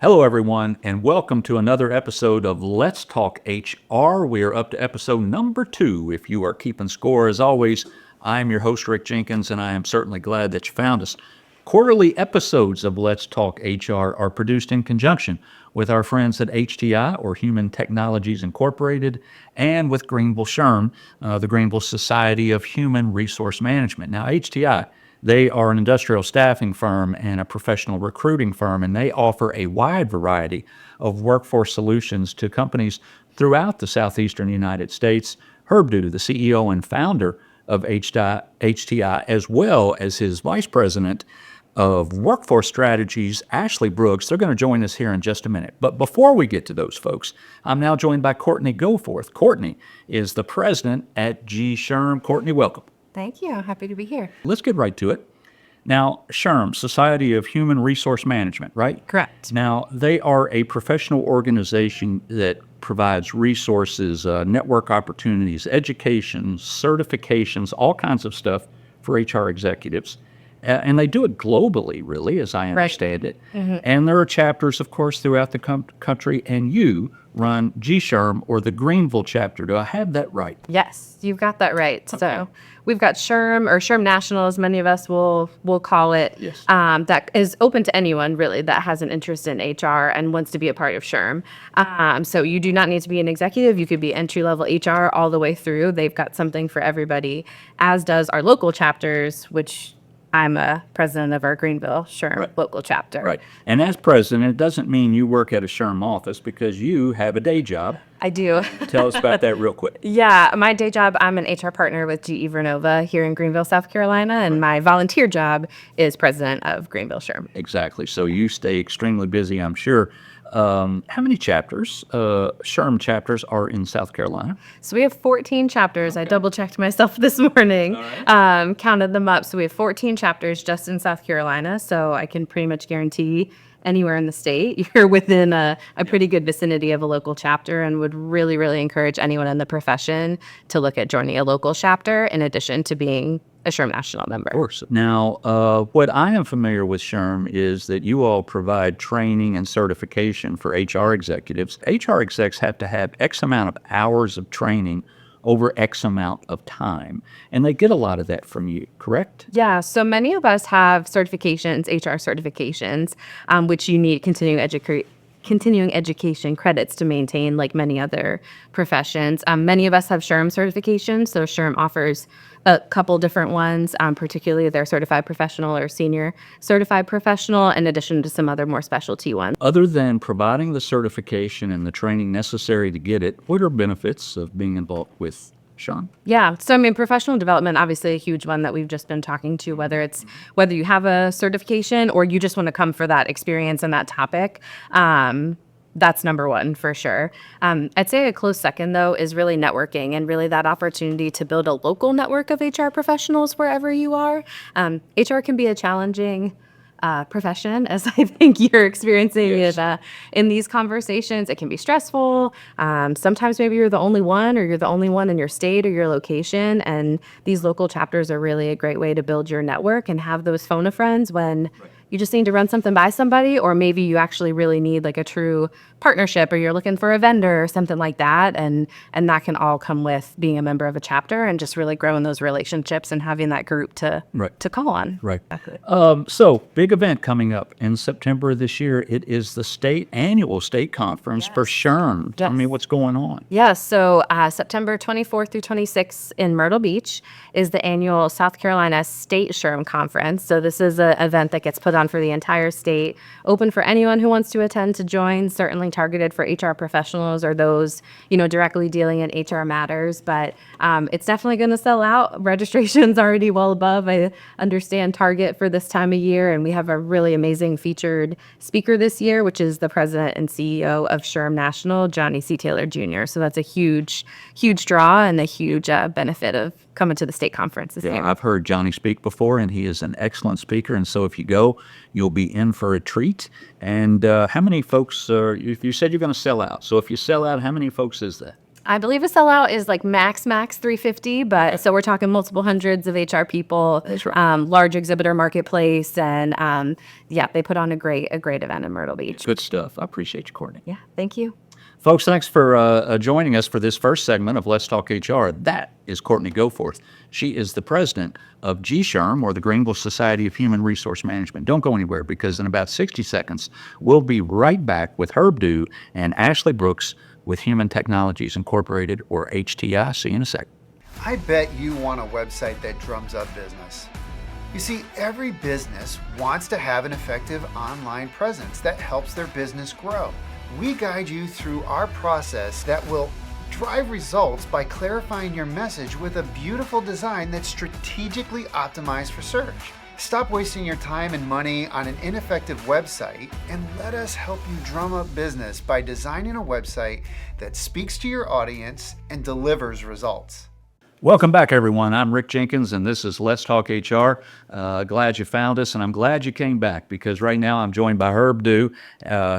Hello, everyone, and welcome to another episode of Let's Talk HR. We are up to episode number 2. If you are keeping score, as always, I'm your host, Rick Jenkins, and I am certainly glad that you found us. Quarterly episodes of Let's Talk HR are produced in conjunction with our friends at HTI, or Human Technologies Incorporated, and with Greenville SHRM, the Greenville Society of Human Resource Management. Now, HTI, they are an industrial staffing firm and a professional recruiting firm, and they offer a wide variety of workforce solutions to companies throughout the southeastern United States. Herb Duda, the CEO and founder of HTI, as well as his vice president of workforce strategies, Ashley Brooks, they're going to join us here in just a minute. But before we get to those folks, I'm now joined by Courtney Goforth. Courtney is the president at GSHRM. Courtney, welcome. Thank you. Happy to be here. Let's get right to it. Now, SHRM, Society of Human Resource Management, right? Correct. Now, they are a professional organization that provides resources, network opportunities, education, certifications, all kinds of stuff for HR executives. And they do it globally, really, as I understand it. Mm-hmm. And there are chapters, of course, throughout the country, and you run GSHRM, or the Greenville chapter. Do I have that right? Yes, you've got that right. Okay. So we've got SHRM, or SHRM National, as many of us will call it, yes. That is open to anyone, really, that has an interest in HR and wants to be a part of SHRM. So you do not need to be an executive. You could be entry-level HR all the way through. They've got something for everybody, as does our local chapters, which I'm a president of our Greenville SHRM local chapter. Right. And as president, it doesn't mean you work at a SHRM office, because you have a day job. I do. Tell us about that real quick. Yeah, my day job, I'm an HR partner with GE Vernova here in Greenville, South Carolina, and my volunteer job is president of Greenville SHRM. Exactly. So you stay extremely busy, I'm sure. How many chapters, SHRM chapters, are in South Carolina? So we have 14 chapters. Okay. I double-checked myself this morning, counted them up. So we have 14 chapters just in South Carolina, so I can pretty much guarantee anywhere in the state, you're within a pretty good vicinity of a local chapter, and would really, really encourage anyone in the profession to look at joining a local chapter in addition to being a SHRM National member. Of course. Now, what I am familiar with SHRM is that you all provide training and certification for HR executives. HR execs have to have X amount of hours of training over X amount of time, and they get a lot of that from you, correct? Yeah, so many of us have certifications, HR certifications, which you need continuing education credits to maintain, like many other professions. Many of us have SHRM certifications, so SHRM offers a couple different ones, particularly their certified professional or senior certified professional, in addition to some other more specialty ones. Other than providing the certification and the training necessary to get it, what are benefits of being involved with SHRM? Yeah, so I mean, professional development, obviously a huge one that we've just been talking to, whether you have a certification or you just want to come for that experience and that topic. That's number one for sure. I'd say a close second, though, is really networking, and really that opportunity to build a local network of HR professionals wherever you are. HR can be a challenging profession, as I think you're experiencing it in these conversations. It can be stressful. Sometimes maybe you're the only one, or you're the only one in your state or your location, and these local chapters are really a great way to build your network and have those phone a friends when you just need to run something by somebody, or maybe you actually really need like a true partnership, or you're looking for a vendor or something like that. And that can all come with being a member of a chapter and just really growing those relationships and having that group to call on. Right. So big event coming up in September of this year. It is the annual state conference for SHRM. Tell me what's going on. Yes. So September 24th through 26th in Myrtle Beach is the annual South Carolina State SHRM Conference. So this is an event that gets put on for the entire state, open for anyone who wants to attend to join, certainly targeted for HR professionals or those, directly dealing in HR matters. But it's definitely going to sell out. Registration's already well above, I understand, target for this time of year. And we have a really amazing featured speaker this year, which is the president and CEO of SHRM National, Johnny C. Taylor Jr. So that's a huge, huge draw and a huge benefit of coming to the state conference this year. I've heard Johnny speak before, and he is an excellent speaker. And so if you go, you'll be in for a treat. And how many folks, if you said you're going to sell out, so if you sell out, how many folks is that? I believe a sellout is like max 350, but so we're talking multiple hundreds of HR people. That's right. Large exhibitor marketplace, and yeah, they put on a great event in Myrtle Beach. Good stuff. I appreciate you, Courtney. Yeah, thank you. Folks, thanks for joining us for this first segment of Let's Talk HR. That is Courtney Goforth. She is the president of GSHRM, or the Greenville Society of Human Resource Management. Don't go anywhere, because in about 60 seconds, we'll be right back with Herb Dew and Ashley Brooks with Human Technologies Incorporated, or HTI. See you in a sec. I bet you want a website that drums up business. You see, every business wants to have an effective online presence that helps their business grow. We guide you through our process that will drive results by clarifying your message with a beautiful design that's strategically optimized for search. Stop wasting your time and money on an ineffective website and let us help you drum up business by designing a website that speaks to your audience and delivers results. Welcome back, everyone. I'm Rick Jenkins, and this is Let's Talk HR. Glad you found us, and I'm glad you came back, because right now I'm joined by Herb Dew,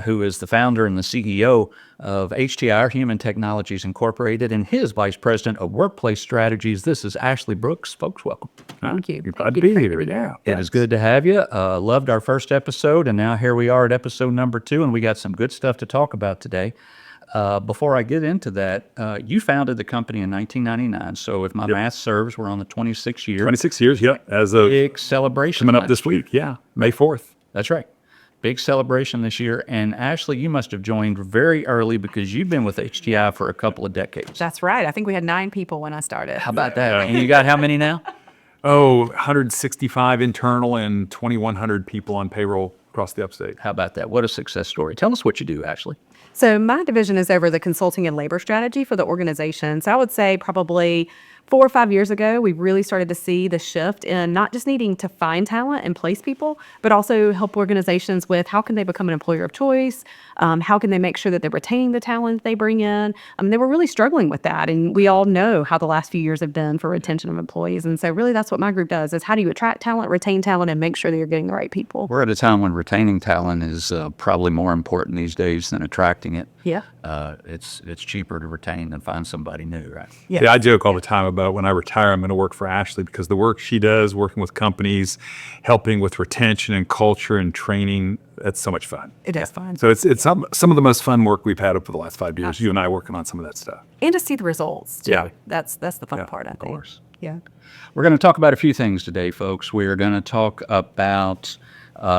who is the founder and the CEO of HTI, Human Technologies Incorporated, and his vice president of workplace strategies. This is Ashley Brooks. Folks, welcome. Thank you. You're glad to be here. Yeah. It is good to have you. Loved our first episode, and now here we are at episode number 2, and we got some good stuff to talk about today. Before I get into that, you founded the company in 1999. So if my math serves, we're on the 26th year. 26 years, yeah. As of Big celebration. coming up this week, yeah. May 4th. That's right. Big celebration this year. And Ashley, you must have joined very early, because you've been with HTI for a couple of decades. That's right. I think we had 9 people when I started. How about that? And you got how many now? Oh, 165 internal and 2,100 people on payroll across the upstate. How about that? What a success story. Tell us what you do, Ashley. So my division is over the consulting and labor strategy for the organization. So I would say probably 4 or 5 years ago, we really started to see the shift in not just needing to find talent and place people, but also help organizations with how can they become an employer of choice? How can they make sure that they're retaining the talent they bring in? They were really struggling with that. And we all know how the last few years have been for retention of employees. And so really that's what my group does, is how do you attract talent, retain talent, and make sure that you're getting the right people? We're at a time when retaining talent is probably more important these days than attracting it. Yeah. It's cheaper to retain than find somebody new, right? Yeah, I joke all the time about when I retire, I'm going to work for Ashley, because the work she does, working with companies, helping with retention and culture and training, that's so much fun. It is fun. So it's some of the most fun work we've had over the last 5 years. You and I working on some of that stuff. And to see the results, too. Yeah. That's the fun part, I think. Of course. Yeah. We're going to talk about a few things today, folks. We're going to talk about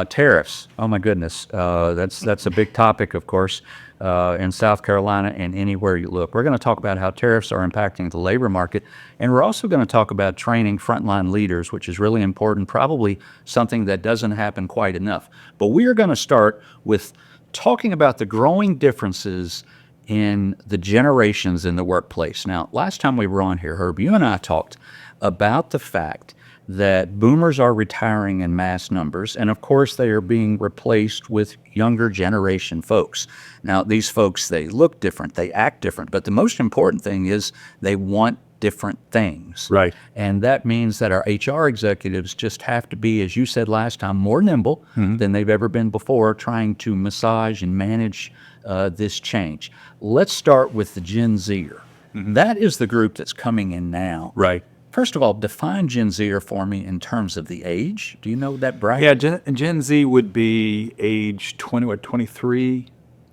tariffs. Oh my goodness, that's a big topic, of course, in South Carolina and anywhere you look. We're going to talk about how tariffs are impacting the labor market, and we're also going to talk about training frontline leaders, which is really important, probably something that doesn't happen quite enough. But we are going to start with talking about the growing differences in the generations in the workplace. Now, last time we were on here, Herb, you and I talked about the fact that boomers are retiring in mass numbers, and of course they are being replaced with younger generation folks. Now, these folks, they look different, they act different, but the most important thing is they want different things. Right. And that means that our HR executives just have to be, as you said last time, more nimble than they've ever been before, trying to massage and manage this change. Let's start with the Gen Zer. That is the group that's coming in now. Right. First of all, define Gen Zer for me in terms of the age. Do you know that bracket? Yeah, Gen Z would be age 23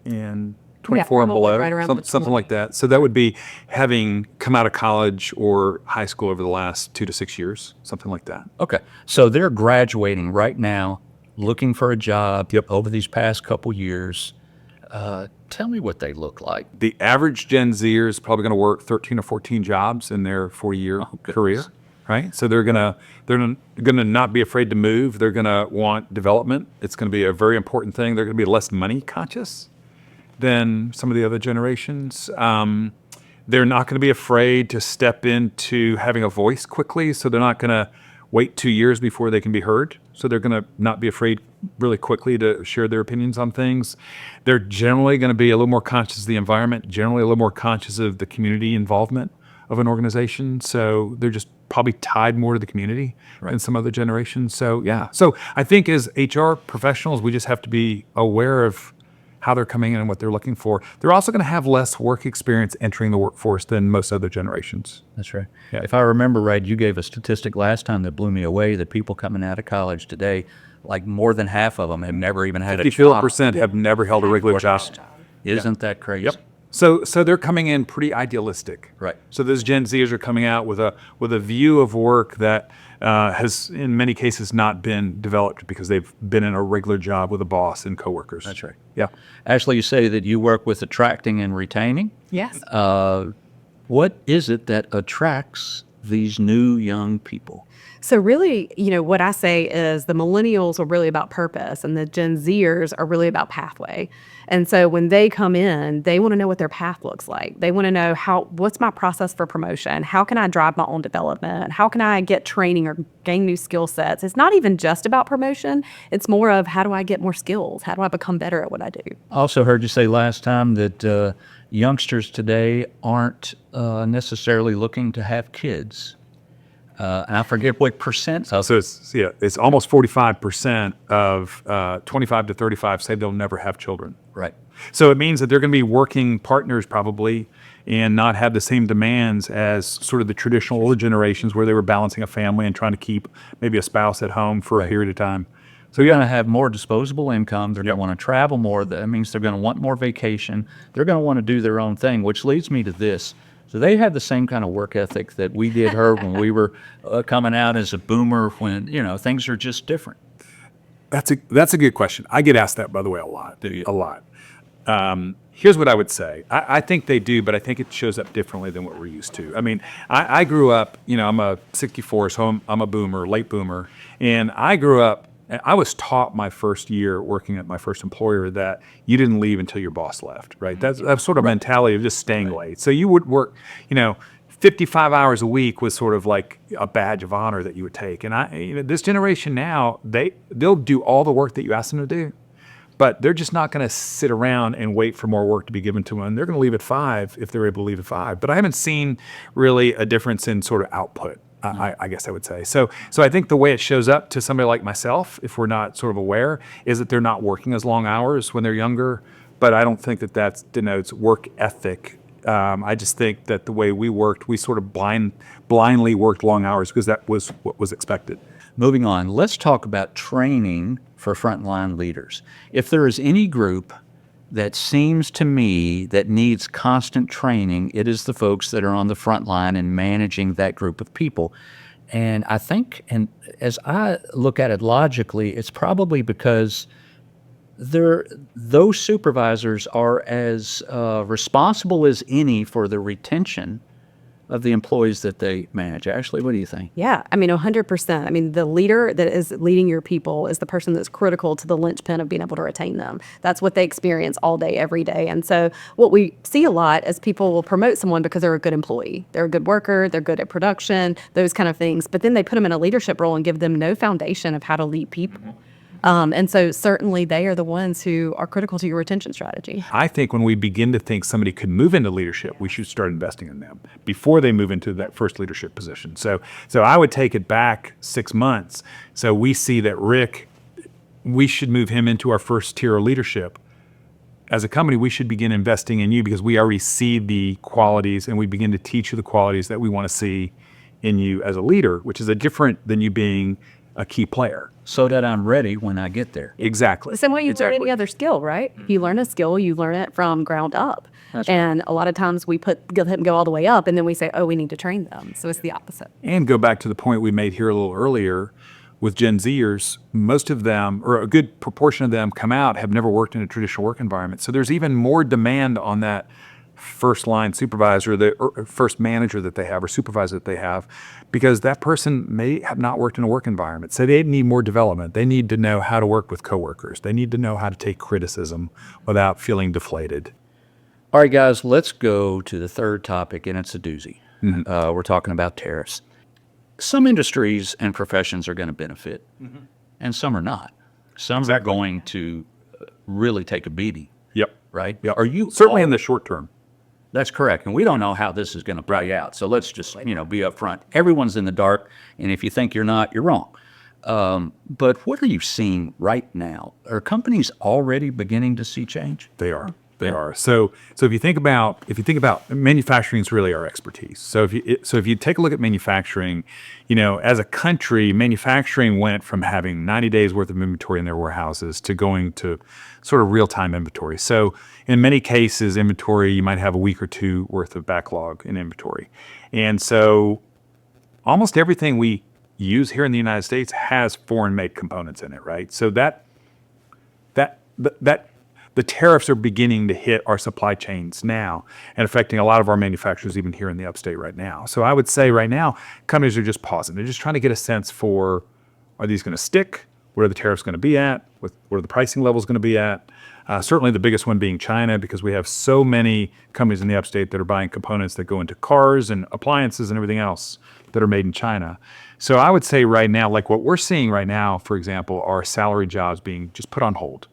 and 24 and probably below, right around something like that. So that would be having come out of college or high school over the last 2 to 6 years, something like that. Okay. So they're graduating right now, looking for a job over these past couple years. Tell me what they look like. The average Gen Zer is probably going to work 13 or 14 jobs in their 4-year career, right? So they're gonna not be afraid to move. They're gonna want development. It's going to be a very important thing. They're going to be less money conscious than some of the other generations. They're not going to be afraid to step into having a voice quickly. So they're not going to wait 2 years before they can be heard. So they're going to not be afraid really quickly to share their opinions on things. They're generally going to be a little more conscious of the environment, generally a little more conscious of the community involvement of an organization. So they're just probably tied more to the community than some other generations. So yeah. So I think as HR professionals, we just have to be aware of how they're coming in and what they're looking for. They're also going to have less work experience entering the workforce than most other generations. That's right. Yeah. If I remember right, you gave a statistic last time that blew me away that people coming out of college today, like more than half of them have never even had a job. 54% have never held a regular job. Isn't that crazy? Yep. So they're coming in pretty idealistic. Right. So those Gen Zers are coming out with a view of work that has in many cases not been developed because they've been in a regular job with a boss and coworkers. That's right. Yeah. Ashley, you say that you work with attracting and retaining. Yes. What is it that attracts these new young people? So really, what I say is the millennials are really about purpose and the Gen Zers are really about pathway. And so when they come in, they want to know what their path looks like. They want to know what's my process for promotion? How can I drive my own development? How can I get training or gain new skill sets? It's not even just about promotion. It's more of how do I get more skills? How do I become better at what I do? I also heard you say last time that youngsters today aren't necessarily looking to have kids. And I forget what percent. So it's almost 45% of 25 to 35 say they'll never have children. Right. So it means that they're going to be working partners probably and not have the same demands as sort of the traditional older generations where they were balancing a family and trying to keep maybe a spouse at home for a period of time. So you're going to have more disposable income. They're going to want to travel more. That means they're going to want more vacation. They're going to want to do their own thing, which leads me to this. So they have the same kind of work ethic that we did when we were coming out as a boomer when, things are just different. That's a good question. I get asked that, by the way, a lot. Do you? A lot. Here's what I would say. I think they do, but I think it shows up differently than what we're used to. I mean, I grew up, I'm a 64, so I'm a boomer, late boomer. And I grew up, I was taught my first year working at my first employer that you didn't leave until your boss left, right? That's sort of mentality of just staying late. So you would work, 55 hours a week was sort of like a badge of honor that you would take. And this generation now, they'll do all the work that you ask them to do, but they're just not going to sit around and wait for more work to be given to them. They're going to leave at 5 if they're able to leave at 5. But I haven't seen really a difference in sort of output. I guess I would say. So I think the way it shows up to somebody like myself, if we're not sort of aware, is that they're not working as long hours when they're younger. But I don't think that denotes work ethic. I just think that the way we worked, we sort of blindly worked long hours because that was what was expected. Moving on, let's talk about training for frontline leaders. If there is any group that seems to me that needs constant training, it is the folks that are on the front line and managing that group of people. And I think, and as I look at it logically, it's probably because those supervisors are as responsible as any for the retention of the employees that they manage. Ashley, what do you think? Yeah, 100%. The leader that is leading your people is the person that's critical to the linchpin of being able to retain them. That's what they experience all day, every day. And so what we see a lot is people will promote someone because they're a good employee. They're a good worker, they're good at production, those kind of things. But then they put them in a leadership role and give them no foundation of how to lead people. And so certainly they are the ones who are critical to your retention strategy. I think when we begin to think somebody could move into leadership, we should start investing in them before they move into that first leadership position. So I would take it back 6 months. So we see that Rick, we should move him into our first tier of leadership. As a company, we should begin investing in you because we already see the qualities and we begin to teach you the qualities that we want to see in you as a leader, which is different than you being a key player. So that I'm ready when I get there. Exactly. The same way you learn any other skill, right? If you learn a skill, you learn it from ground up. That's and a lot of times we let them go all the way up and then we say, oh, we need to train them. So it's the opposite. And go back to the point we made here a little earlier with Gen Zers, most of them, or a good proportion of them come out, have never worked in a traditional work environment. So there's even more demand on that first line supervisor, or first manager that they have or supervisor that they have, because that person may have not worked in a work environment. So they need more development. They need to know how to work with coworkers. They need to know how to take criticism without feeling deflated. All right, guys, let's go to the third topic, and it's a doozy. We're talking about tariffs. Some industries and professions are going to benefit, and some are not. Some are going to really take a beating. Yep. Right? Yep. Are you Certainly in the short term. That's correct. And we don't know how this is going to play out. So let's just, be upfront. Everyone's in the dark. And if you think you're not, you're wrong. But what are you seeing right now? Are companies already beginning to see change? They are. They are. So if you think about manufacturing is really our expertise. So if you take a look at manufacturing, as a country, manufacturing went from having 90 days worth of inventory in their warehouses to going to sort of real-time inventory. So in many cases, inventory, you might have a week or two worth of backlog in inventory. And so almost everything we use here in the United States has foreign-made components in it, right? So that the tariffs are beginning to hit our supply chains now and affecting a lot of our manufacturers even here in the upstate right now. So I would say right now, companies are just pausing. They're just trying to get a sense for, are these going to stick? What are the tariffs going to be at? What are the pricing levels going to be at? Certainly the biggest one being China, because we have so many companies in the upstate that are buying components that go into cars and appliances and everything else that are made in China. So I would say right now, like what we're seeing right now, for example, are salary jobs being just put on hold.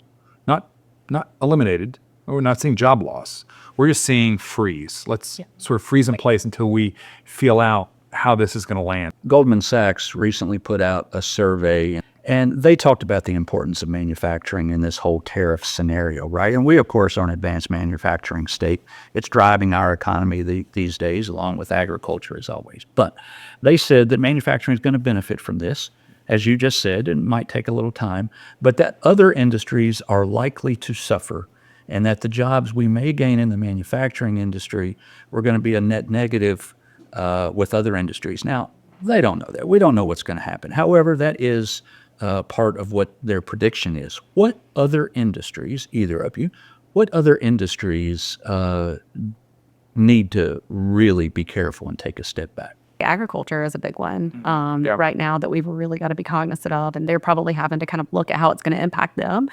Not eliminated, or we're not seeing job loss. We're just seeing freeze. Let's sort of freeze in place until we feel out how this is going to land. Goldman Sachs recently put out a survey, and they talked about the importance of manufacturing in this whole tariff scenario, right? And we, of course, are an advanced manufacturing state. It's driving our economy these days, along with agriculture, as always. But they said that manufacturing is going to benefit from this. As you just said, it might take a little time, but that other industries are likely to suffer, and that the jobs we may gain in the manufacturing industry were going to be a net negative with other industries. Now, they don't know that. We don't know what's going to happen. However, that is part of what their prediction is. What other industries, either of you, what other industries need to really be careful and take a step back? Agriculture is a big one right now that we've really got to be cognizant of, and they're probably having to kind of look at how it's going to impact them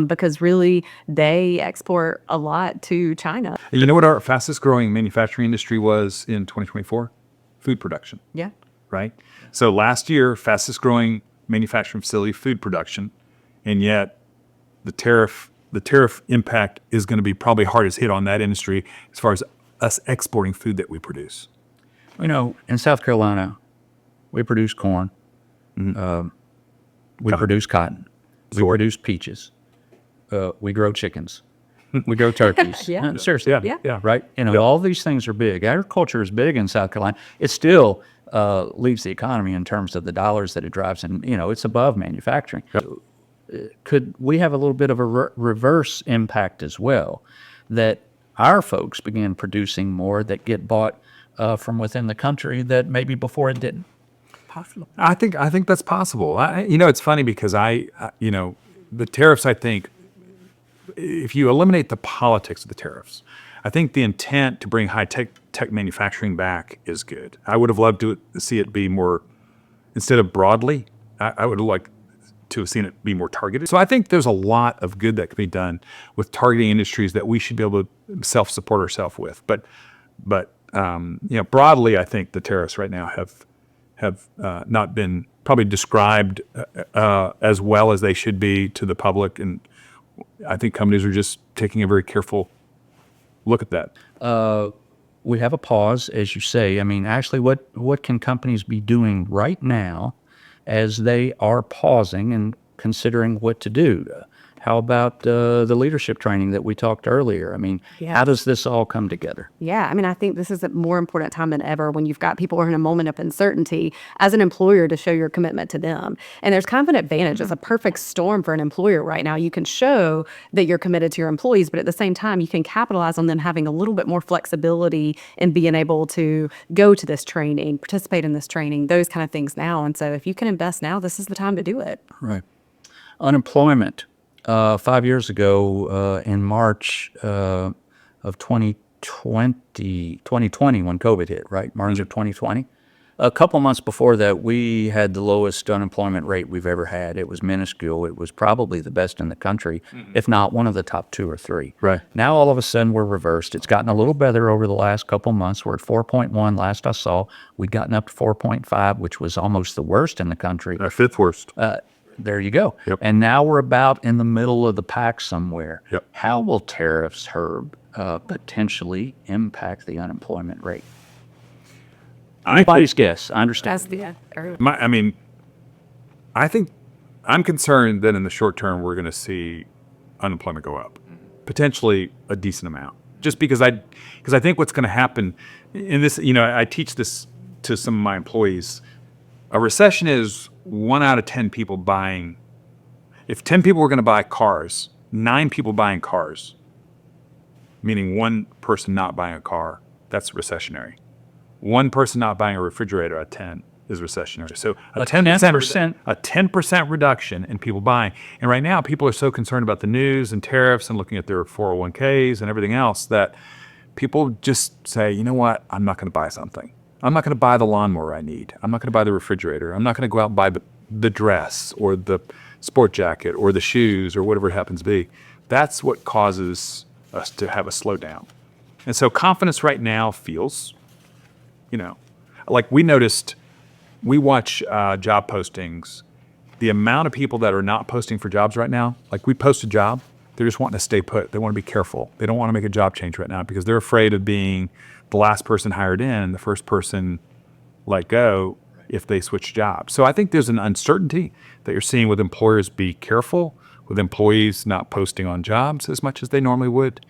because really they export a lot to China. You know what our fastest growing manufacturing industry was in 2024? Food production. Yeah. Right? So last year, fastest growing manufacturing facility, food production, and yet the tariff impact is going to be probably hardest hit on that industry as far as us exporting food that we produce. In South Carolina, we produce corn. We produce cotton. We produce peaches. We grow chickens. We grow turkeys. Yeah. Seriously. Yeah. Right? All these things are big. Agriculture is big in South Carolina. It still leads the economy in terms of the dollars that it drives, and, it's above manufacturing. Could we have a little bit of a reverse impact as well, that our folks begin producing more that get bought from within the country that maybe before it didn't? Possible. I think that's possible. It's funny because the tariffs, I think, if you eliminate the politics of the tariffs, I think the intent to bring high tech manufacturing back is good. I would have loved to see it be more, instead of broadly, I would like to have seen it be more targeted. So I think there's a lot of good that can be done with targeting industries that we should be able to self-support ourselves with. But broadly, I think the tariffs right now have not been probably described as well as they should be to the public, and I think companies are just taking a very careful look at that. We have a pause, as you say. Actually, what can companies be doing right now as they are pausing and considering what to do? How about the leadership training that we talked earlier? How does this all come together? Yeah, I think this is a more important time than ever when you've got people who are in a moment of uncertainty as an employer to show your commitment to them. And there's kind of an advantage. It's a perfect storm for an employer right now. You can show that you're committed to your employees, but at the same time, you can capitalize on them having a little bit more flexibility and being able to go to this training, participate in this training, those kind of things now. And so if you can invest now, this is the time to do it. Right. Unemployment. 5 years ago, in March of 2020, when COVID hit, right? March of 2020. A couple months before that, we had the lowest unemployment rate we've ever had. It was minuscule. It was probably the best in the country, if not one of the top 2 or 3. Right. Now, all of a sudden, we're reversed. It's gotten a little better over the last couple months. We're at 4.1 last I saw. We'd gotten up to 4.5, which was almost the worst in the country. Our fifth worst. There you go. Yep. And now we're about in the middle of the pack somewhere. Yep. How will tariffs, Herb, potentially impact the unemployment rate? Anybody's guess. I understand. That's the I think I'm concerned that in the short term we're going to see unemployment go up, potentially a decent amount. Just because I think what's going to happen in this, I teach this to some of my employees. A recession is 1 out of 10 people buying. If 10 people were going to buy cars, 9 people buying cars, meaning one person not buying a car, that's recessionary. One person not buying a refrigerator out of 10 is recessionary. So a 10% reduction in people buying. And right now, people are so concerned about the news and tariffs and looking at their 401ks and everything else that people just say, you know what, I'm not going to buy something. I'm not going to buy the lawnmower I need. I'm not going to buy the refrigerator. I'm not going to go out and buy the dress or the sport jacket or the shoes or whatever it happens to be. That's what causes us to have a slowdown. And so confidence right now feels, like we noticed. We watch job postings. The amount of people that are not posting for jobs right now, like we post a job, they're just wanting to stay put. They want to be careful. They don't want to make a job change right now because they're afraid of being the last person hired in and the first person let go if they switch jobs. So I think there's an uncertainty that you're seeing with employers be careful, with employees not posting on jobs as much as they normally would.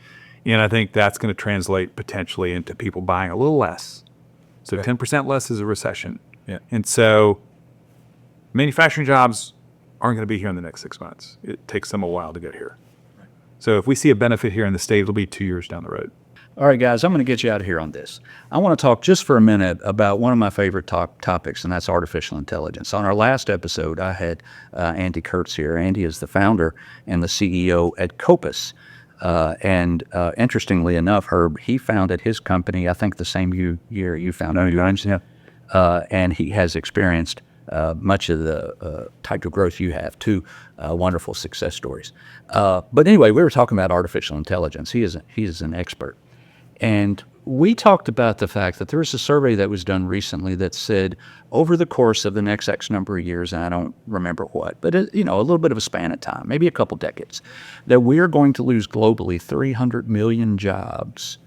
And I think that's going to translate potentially into people buying a little less. So 10% less is a recession. Yeah. And so manufacturing jobs aren't going to be here in the next 6 months. It takes them a while to get here. Right. So if we see a benefit here in the state, it'll be 2 years down the road. All right, guys, I'm going to get you out of here on this. I want to talk just for a minute about one of my favorite topics, and that's artificial intelligence. On our last episode, I had Andy Kurtz here. Andy is the founder and the CEO at Copus. Interestingly enough, Herb, he founded his company, I think the same year you founded it. And he has experienced much of the type of growth you have, two wonderful success stories. But anyway, we were talking about artificial intelligence. He is an expert. And we talked about the fact that there was a survey that was done recently that said over the course of the next X number of years, and I don't remember what, but a little bit of a span of time, maybe a couple decades, that we're going to lose globally 300 million jobs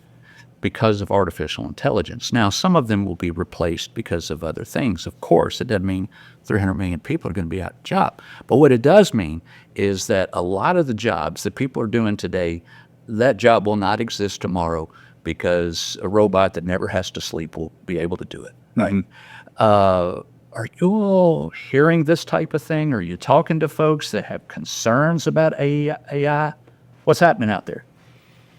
because of artificial intelligence. Now, some of them will be replaced because of other things. Of course, it doesn't mean 300 million people are going to be out of job. But what it does mean is that a lot of the jobs that people are doing today, that job will not exist tomorrow because a robot that never has to sleep will be able to do it. Right? Mm-hmm. Are you all hearing this type of thing? Are you talking to folks that have concerns about AI? What's happening out there?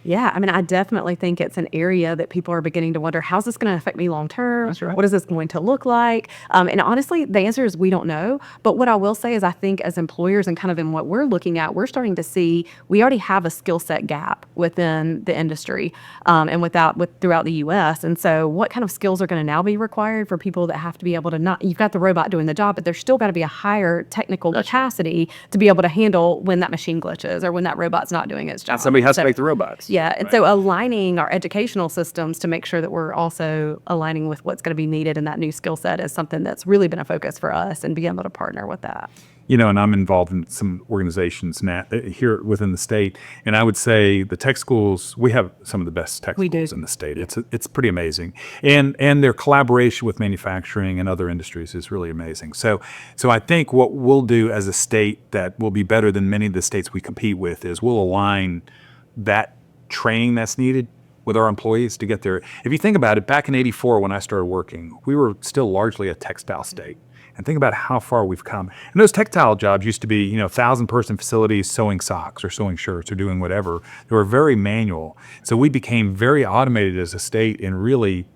Yeah, I mean, I definitely think it's an area that people are beginning to wonder, how's this going to affect me long term? That's right. What is this going to look like? And honestly, the answer is we don't know. But what I will say is I think as employers and kind of in what we're looking at, we're starting to see we already have a skill set gap within the industry and throughout the U.S. And so what kind of skills are going to now be required for people that have to be able to you've got the robot doing the job, but there's still got to be a higher technical capacity to be able to handle when that machine glitches or when that robot's not doing its job. And somebody has to make the robots. Yeah, and so aligning our educational systems to make sure that we're also aligning with what's going to be needed in that new skill set is something that's really been a focus for us and being able to partner with that. And I'm involved in some organizations now here within the state, and I would say the tech schools, we have some of the best tech schools in the state. It's pretty amazing, and their collaboration with manufacturing and other industries is really amazing. So I think what we'll do as a state that will be better than many of the states we compete with is we'll align that training that's needed with our employees to get there. If you think about it, back in '84 when I started working, we were still largely a textile state. And think about how far we've come. And those textile jobs used to be, 1,000-person facilities sewing socks or sewing shirts or doing whatever. They were very manual. So we became very automated as a state in really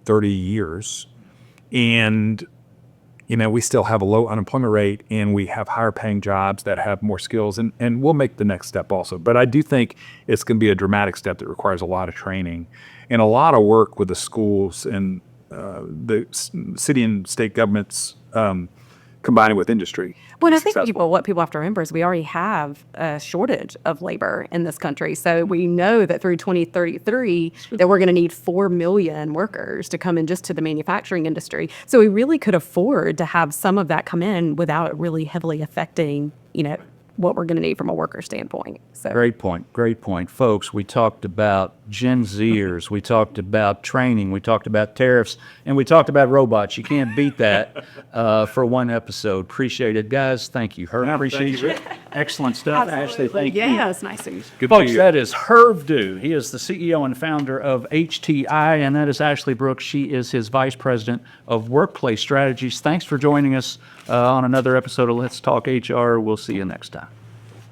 30 years. And we still have a low unemployment rate and we have higher paying jobs that have more skills and we'll make the next step also. But I do think it's going to be a dramatic step that requires a lot of training and a lot of work with the schools and the city and state governments combining with industry. Well, I think what people have to remember is we already have a shortage of labor in this country. So we know that through 2033 that we're going to need 4 million workers to come in just to the manufacturing industry. So we really could afford to have some of that come in without really heavily affecting, what we're going to need from a worker standpoint. So Great point. Folks, we talked about Gen Zers. We talked about training. We talked about tariffs. And we talked about robots. You can't beat that for one episode. Appreciate it, guys. Thank you. Herb, appreciate you. Excellent stuff. Ashley, thank you. Yes, nice to meet you. Good to Folks, see you. that is Herb Dew. He is the CEO and founder of HTI, and that is Ashley Brooks. She is his vice president of workplace strategies. Thanks for joining us on another episode of Let's Talk HR. We'll see you next time.